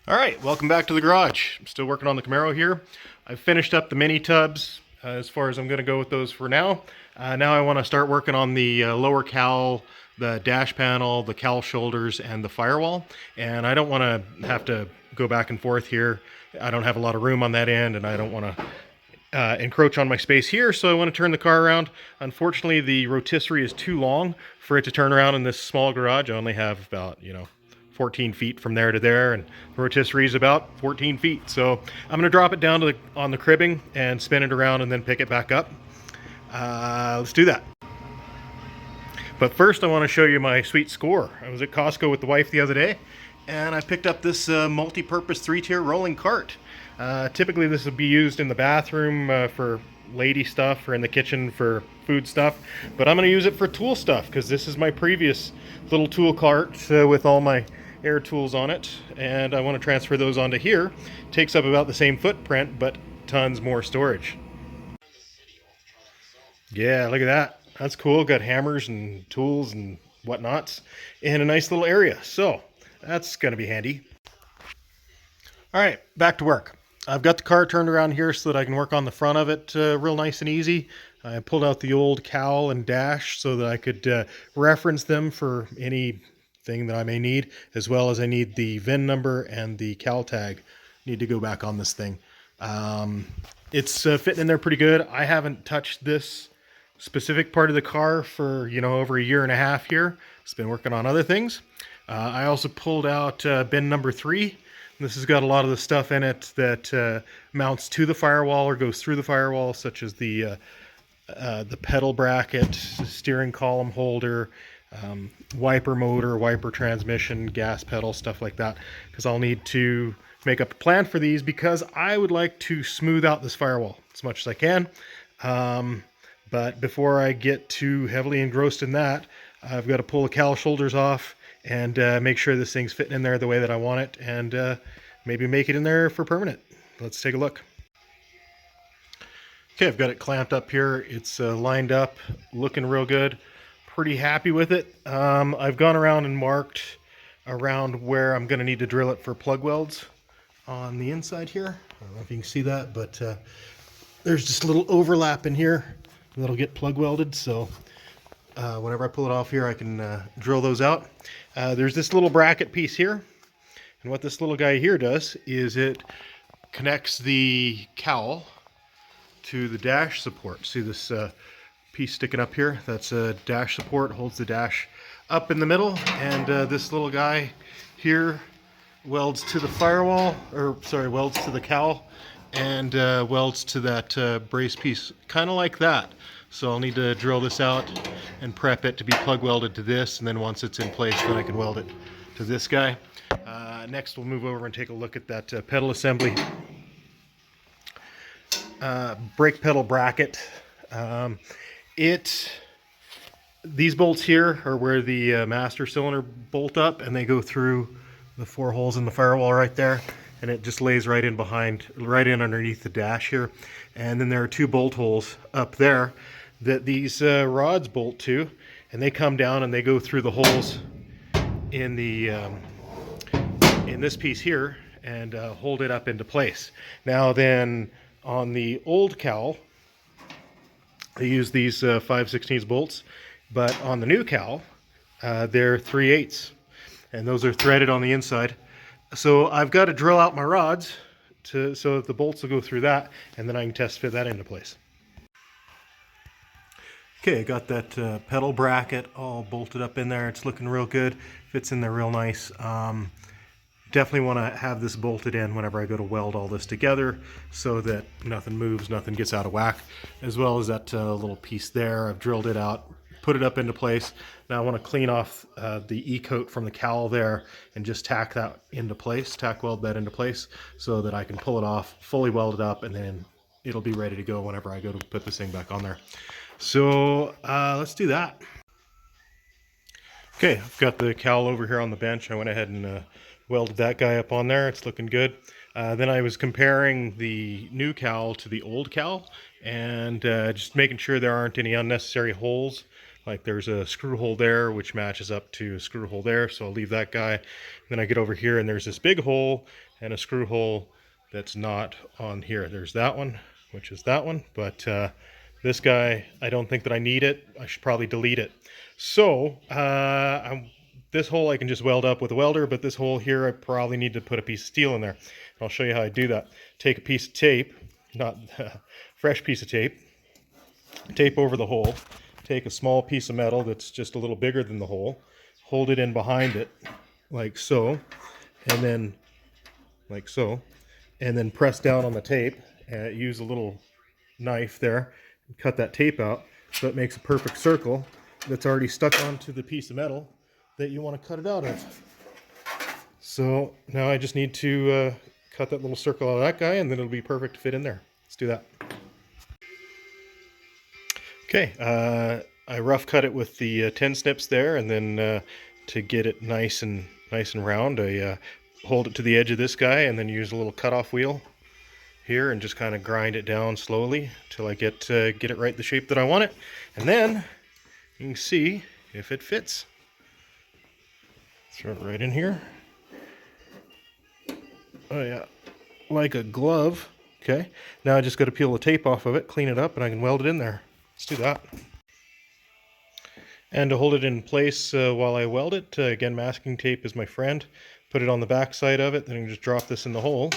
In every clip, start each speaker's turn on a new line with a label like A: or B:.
A: All right, welcome back to the garage. I'm still working on the Camaro here. I've finished up the mini tubs as far as I'm going to go with those for now. Now I want to start working on the lower cowl, the dash panel, the cowl shoulders, and the firewall. And I don't want to have to go back and forth here. I don't have a lot of room on that end, and I don't want to encroach on my space here, so I want to turn the car around. Unfortunately, the rotisserie is too long for it to turn around in this small garage. I only have about, 14 feet from there to there, and the rotisserie is about 14 feet. So I'm going to drop it down to on the cribbing and spin it around and then pick it back up. Let's do that. But first I want to show you my sweet score. I was at Costco with the wife the other day, and I picked up this multi-purpose 3-tier rolling cart. Typically this would be used in the bathroom for lady stuff or in the kitchen for food stuff, but I'm going to use it for tool stuff because this is my previous little tool cart with all my air tools on it, and I want to transfer those onto here. Takes up about the same footprint, but tons more storage. Yeah, look at that. That's cool. Got hammers and tools and whatnots in a nice little area. So that's going to be handy. All right, back to work. I've got the car turned around here so that I can work on the front of it real nice and easy. I pulled out the old cowl and dash so that I could reference them for anything that I may need, as well as I need the VIN number and the cowl tag. Need to go back on this thing. It's fitting in there pretty good. I haven't touched this specific part of the car for over a year and a half here. It's been working on other things. I also pulled out bin number 3. This has got a lot of the stuff in it that mounts to the firewall or goes through the firewall, such as the pedal bracket, steering column holder, wiper motor, wiper transmission, gas pedal, stuff like that. Because I'll need to make up a plan for these because I would like to smooth out this firewall as much as I can. But before I get too heavily engrossed in that, I've got to pull the cowl shoulders off and make sure this thing's fitting in there the way that I want it, and maybe make it in there for permanent. Let's take a look. Okay, I've got it clamped up here. It's lined up, looking real good. Pretty happy with it. I've gone around and marked around where I'm going to need to drill it for plug welds on the inside here. I don't know if you can see that, but there's just a little overlap in here that'll get plug welded. So whenever I pull it off here, I can drill those out. There's this little bracket piece here, and what this little guy here does is it connects the cowl to the dash support. See this piece sticking up here? That's a dash support, holds the dash up in the middle, and this little guy here welds to the firewall, or sorry, welds to the cowl, and welds to that brace piece, kind of like that. So I'll need to drill this out and prep it to be plug welded to this, and then once it's in place, then I can weld it to this guy. Next, we'll move over and take a look at that pedal assembly. Brake pedal bracket. These bolts here are where the master cylinder bolt up, and they go through the 4 holes in the firewall right there, and it just lays right in behind, right in underneath the dash here. And then there are 2 bolt holes up there that these rods bolt to, and they come down and they go through the holes in the in this piece here and hold it up into place. Now then, on the old cowl, they use these 5/16 bolts, but on the new cowl, they're 3/8, and those are threaded on the inside. So I've got to drill out my rods so that the bolts will go through that, and then I can test fit that into place. Okay, I got that pedal bracket all bolted up in there. It's looking real good. Fits in there real nice. Definitely want to have this bolted in whenever I go to weld all this together so that nothing moves, nothing gets out of whack, as well as that little piece there. I've drilled it out, put it up into place. Now I want to clean off the E-coat from the cowl there and just tack that into place, tack weld that into place so that I can pull it off, fully weld it up, and then it'll be ready to go whenever I go to put this thing back on there. So let's do that. Okay, I've got the cowl over here on the bench. I went ahead and welded that guy up on there. It's looking good. Then I was comparing the new cowl to the old cowl and just making sure there aren't any unnecessary holes Like there's a screw hole there which matches up to a screw hole there, so I'll leave that guy. Then I get over here and there's this big hole and a screw hole that's not on here. There's that one, which is that one, but this guy, I don't think that I need it. I should probably delete it. So this hole I can just weld up with a welder, but this hole here I probably need to put a piece of steel in there. I'll show you how I do that. Take a piece of tape, not a fresh piece of tape, tape over the hole, take a small piece of metal that's just a little bigger than the hole, hold it in behind it, like so, and then like so, and then press down on the tape, and use a little knife there, and cut that tape out, so it makes a perfect circle that's already stuck onto the piece of metal that you want to cut it out of. So now I just need to cut that little circle out of that guy, and then it'll be perfect to fit in there. Let's do that. Okay, I rough cut it with the 10 snips there, and then to get it nice and round, I hold it to the edge of this guy, and then use a little cutoff wheel here, and just kind of grind it down slowly till I get it right the shape that I want it, and then you can see if it fits. Throw it right in here. Oh yeah, like a glove. Okay, now I just got to peel the tape off of it, clean it up, and I can weld it in there. Let's do that. And to hold it in place while I weld it, again, masking tape is my friend. Put it on the back side of it, then I can just drop this in the hole,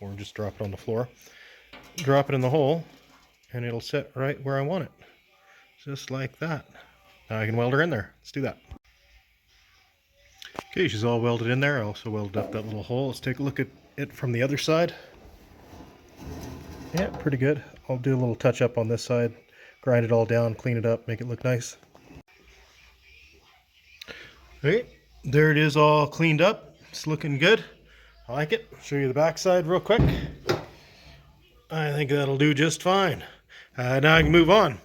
A: or just drop it on the floor. Drop it in the hole, and it'll sit right where I want it. Just like that. Now I can weld her in there. Let's do that. Okay, she's all welded in there. I also welded up that little hole. Let's take a look at it from the other side. Yeah, pretty good. I'll do a little touch up on this side, grind it all down, clean it up, make it look nice. Okay, there it is, all cleaned up. It's looking good. I like it. Show you the back side real quick. I think that'll do just fine. Now I can move on.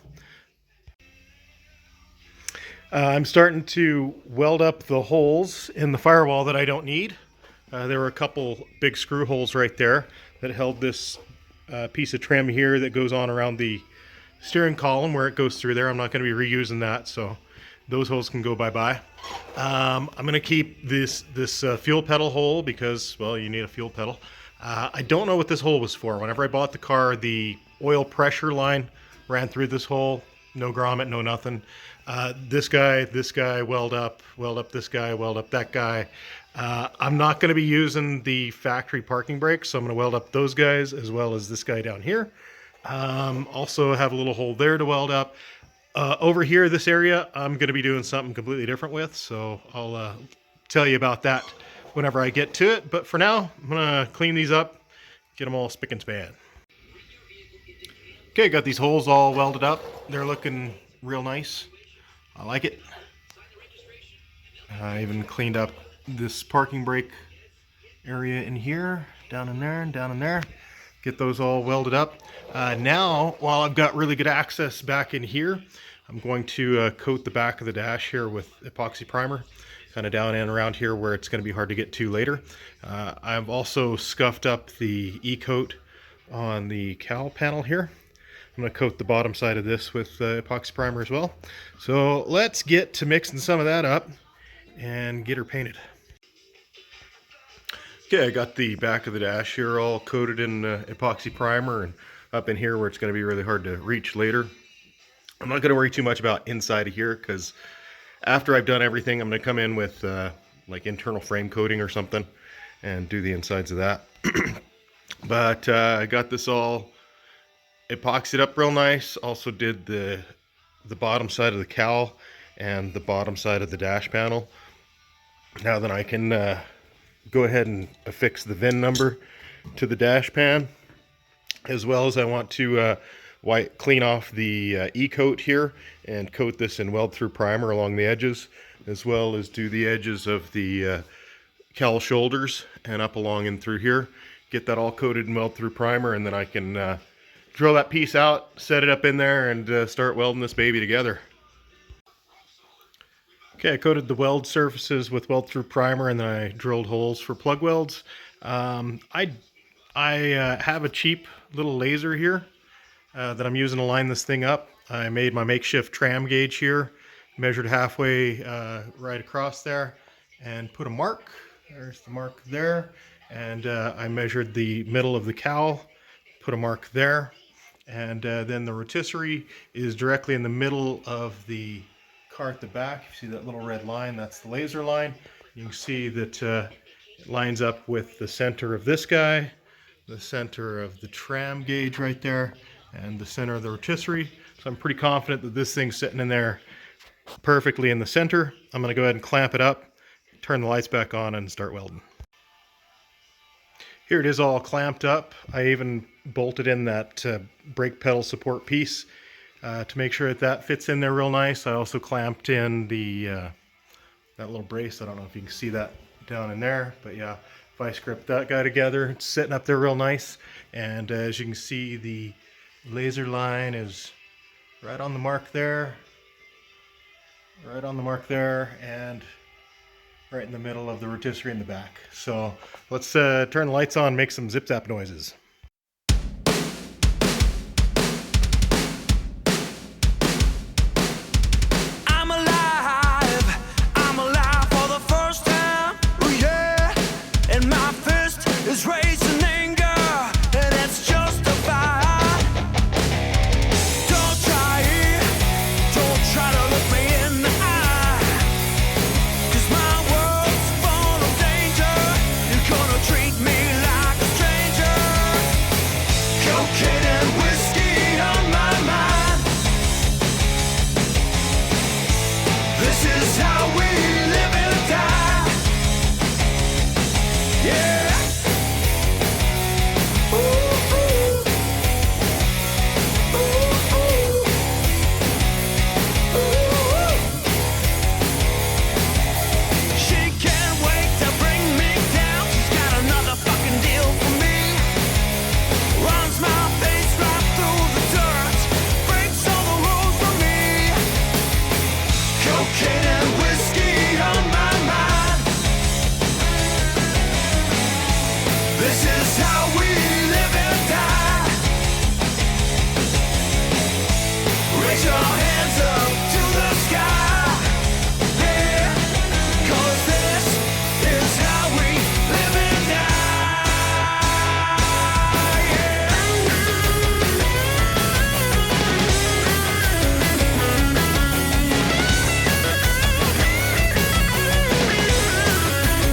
A: I'm starting to weld up the holes in the firewall that I don't need. There were a couple big screw holes right there that held this piece of trim here that goes on around the steering column where it goes through there. I'm not going to be reusing that, so those holes can go bye-bye. I'm going to keep this fuel pedal hole because, well, you need a fuel pedal. I don't know what this hole was for. Whenever I bought the car, the oil pressure line ran through this hole. No grommet, no nothing. This guy, weld up this guy, weld up that guy. I'm not going to be using the factory parking brakes, so I'm going to weld up those guys as well as this guy down here. Also have a little hole there to weld up. Over here, this area, I'm going to be doing something completely different with, so I'll tell you about that whenever I get to it. But for now, I'm going to clean these up, get them all spick and span. Okay, got these holes all welded up. They're looking real nice. I like it. I even cleaned up this parking brake area in here, down in there, and down in there. Get those all welded up. Now, while I've got really good access back in here, I'm going to coat the back of the dash here with epoxy primer, kind of down and around here where it's going to be hard to get to later. I've also scuffed up the e-coat on the cowl panel here. I'm going to coat the bottom side of this with epoxy primer as well. So let's get to mixing some of that up and get her painted. Okay, I got the back of the dash here all coated in epoxy primer, and up in here where it's going to be really hard to reach later. I'm not going to worry too much about inside of here because after I've done everything, I'm going to come in with like internal frame coating or something and do the insides of that. But I got this all epoxied up real nice. Also did the bottom side of the cowl and the bottom side of the dash panel. Now then I can go ahead and affix the VIN number to the dash pan, as well as I want to clean off the e-coat here and coat this in weld through primer along the edges, as well as do the edges of the cowl shoulders and up along and through here. Get that all coated in weld through primer, and then I can drill that piece out, set it up in there, and start welding this baby together. Okay, I coated the weld surfaces with weld through primer, and then I drilled holes for plug welds. I have a cheap little laser here that I'm using to line this thing up. I made my makeshift tram gauge here measured halfway right across there and put a mark. There's the mark there. And I measured the middle of the cowl, put a mark there. And then the rotisserie is directly in the middle of the car at the back. You see that little red line? That's the laser line. You can see that it lines up with the center of this guy, the center of the tram gauge right there, and the center of the rotisserie. So I'm pretty confident that this thing's sitting in there perfectly in the center. I'm going to go ahead and clamp it up, turn the lights back on, and start welding. Here it is all clamped up. I even bolted in that brake pedal support piece to make sure that that fits in there real nice. I also clamped in the that little brace. I don't know if you can see that down in there, but yeah, vice grip that guy together. It's sitting up there real nice. And as you can see, the laser line is right on the mark there, right on the mark there, and right in the middle of the rotisserie in the back. So let's turn the lights on, make some zip-zap noises.
B: I'm alive for the first time, oh yeah, and my fist is raised in anger, and it's justified. Don't try to look me in the eye, 'cause my world's full of danger. You're gonna treat me like a stranger. Cocaine and whiskey on my mind. This is how we live and die. Yeah. Ooh, ooh. Ooh, ooh. Ooh. She can't wait to bring me down. She's got another fucking deal for me. Runs my face right through the dirt. Breaks all the rules for me. Cocaine and whiskey on my mind. This is how we live and die. Raise your hands up to the sky. Yeah, 'cause this is how we live and die. Yeah.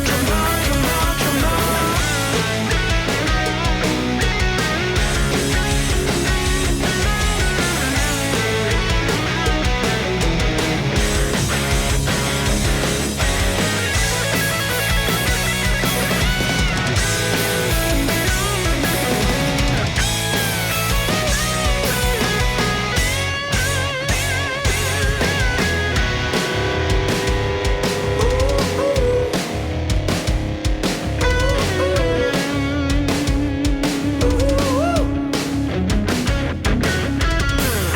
B: Come on, come on, come on.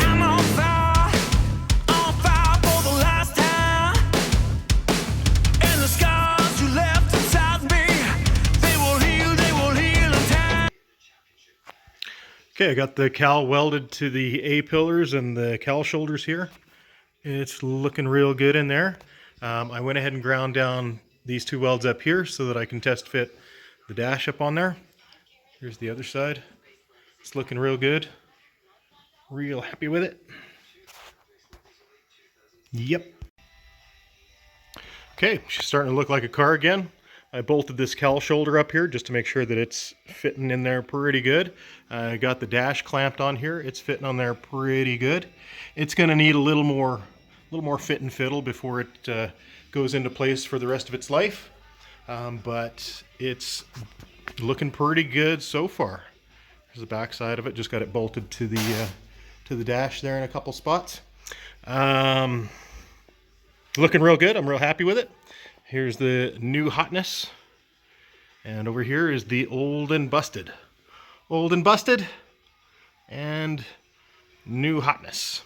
B: I'm on fire for the last time. And the scars you left inside me, they will heal in time.
A: Okay, I got the cowl welded to the A-pillars and the cowl shoulders here. It's looking real good in there. I went ahead and ground down these two welds up here so that I can test fit the dash up on there. Here's the other side. It's looking real good. Real happy with it. Yep. Okay, she's starting to look like a car again. I bolted this cowl shoulder up here just to make sure that it's fitting in there pretty good. I got the dash clamped on here. It's fitting on there pretty good. It's going to need a little more fit and fiddle before it goes into place for the rest of its life. But it's looking pretty good so far. There's the back side of it. Just got it bolted to the dash there in a couple spots. Looking real good. I'm real happy with it. Here's the new hotness. And over here is the old and busted. Old and busted and new hotness.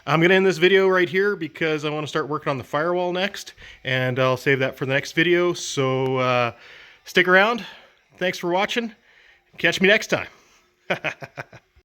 A: I'm going to end this video right here because I want to start working on the firewall next, and I'll save that for the next video. So stick around. Thanks for watching. Catch me next time.